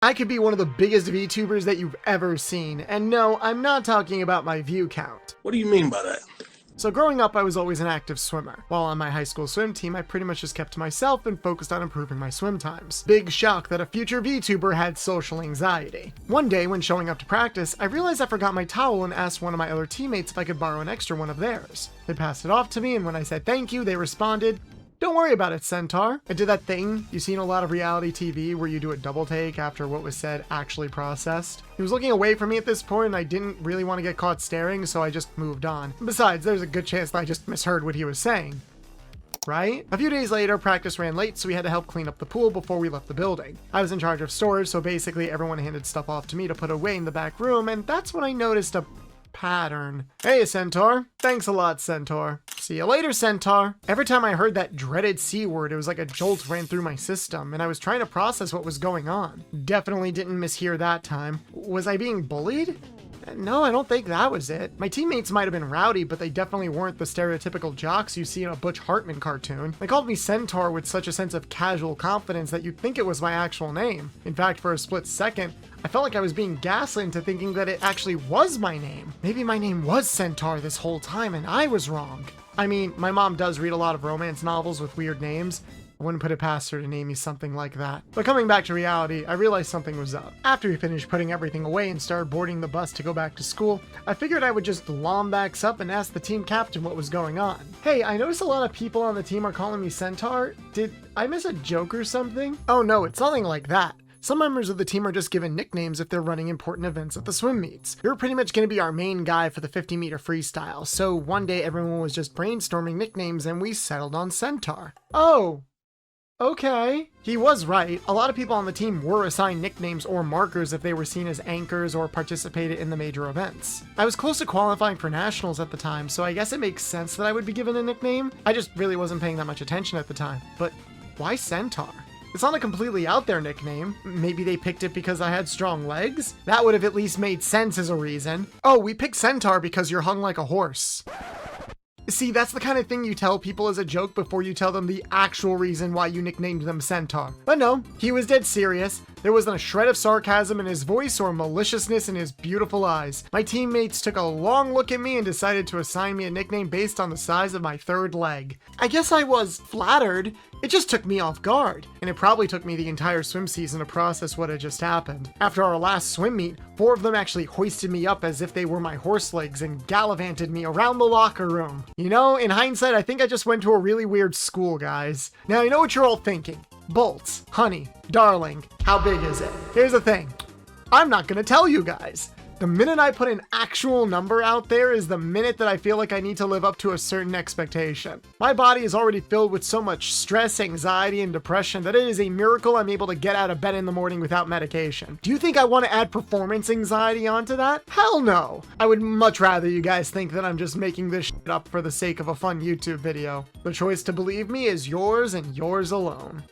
I could be one of the biggest VTubers that you've ever seen, and no, I'm not talking about my view count. What do you mean by that? So growing up, I was always an active swimmer. While on my high school swim team, I pretty much just kept to myself and focused on improving my swim times. Big shock that a future VTuber had social anxiety. One day, when showing up to practice, I realized I forgot my towel and asked one of my other teammates if I could borrow an extra one of theirs. They passed it off to me, and when I said thank you, they responded, "Don't worry about it, Centaur." I did that thing you see in a lot of reality TV where you do a double take after what was said actually processed. He was looking away from me at this point and I didn't really want to get caught staring, so I just moved on. Besides, there's a good chance that I just misheard what he was saying. Right? A few days later, practice ran late, so we had to help clean up the pool before we left the building. I was in charge of storage, so basically everyone handed stuff off to me to put away in the back room, and that's when I noticed a pattern. Hey, Centaur. Thanks a lot, Centaur. See you later, Centaur. Every time I heard that dreaded C word, it was like a jolt ran through my system, and I was trying to process what was going on. Definitely didn't mishear that time. Was I being bullied? No, I don't think that was it. My teammates might have been rowdy, but they definitely weren't the stereotypical jocks you see in a Butch Hartman cartoon. They called me Centaur with such a sense of casual confidence that you'd think it was my actual name. In fact, for a split second, I felt like I was being gaslit into thinking that it actually was my name. Maybe my name was Centaur this whole time and I was wrong. I mean, my mom does read a lot of romance novels with weird names. I wouldn't put it past her to name me something like that. But coming back to reality, I realized something was up. After we finished putting everything away and started boarding the bus to go back to school, I figured I would just lombax up and ask the team captain what was going on. Hey, I noticed a lot of people on the team are calling me Centaur. Did I miss a joke or something? Oh no, it's nothing like that. Some members of the team are just given nicknames if they're running important events at the swim meets. You're pretty much going to be our main guy for the 50-meter freestyle, so one day everyone was just brainstorming nicknames and we settled on Centaur. Oh. Okay. He was right. A lot of people on the team were assigned nicknames or markers if they were seen as anchors or participated in the major events. I was close to qualifying for nationals at the time, so I guess it makes sense that I would be given a nickname. I just really wasn't paying that much attention at the time. But why Centaur? It's not a completely out there nickname. Maybe they picked it because I had strong legs? That would have at least made sense as a reason. Oh, we picked Centaur because you're hung like a horse. See, that's the kind of thing you tell people as a joke before you tell them the actual reason why you nicknamed them Centaur. But no, he was dead serious. There wasn't a shred of sarcasm in his voice or maliciousness in his beautiful eyes. My teammates took a long look at me and decided to assign me a nickname based on the size of my third leg. I guess I was flattered. It just took me off guard, and it probably took me the entire swim season to process what had just happened. After our last swim meet, 4 of them actually hoisted me up as if they were my horse legs and gallivanted me around the locker room. You know, in hindsight, I think I just went to a really weird school, guys. Now, I know what you're all thinking. Bolts, honey, darling, how big is it? Here's the thing. I'm not gonna tell you guys. The minute I put an actual number out there is the minute that I feel like I need to live up to a certain expectation. My body is already filled with so much stress, anxiety, and depression that it is a miracle I'm able to get out of bed in the morning without medication. Do you think I want to add performance anxiety onto that? Hell no! I would much rather you guys think that I'm just making this shit up for the sake of a fun YouTube video. The choice to believe me is yours and yours alone.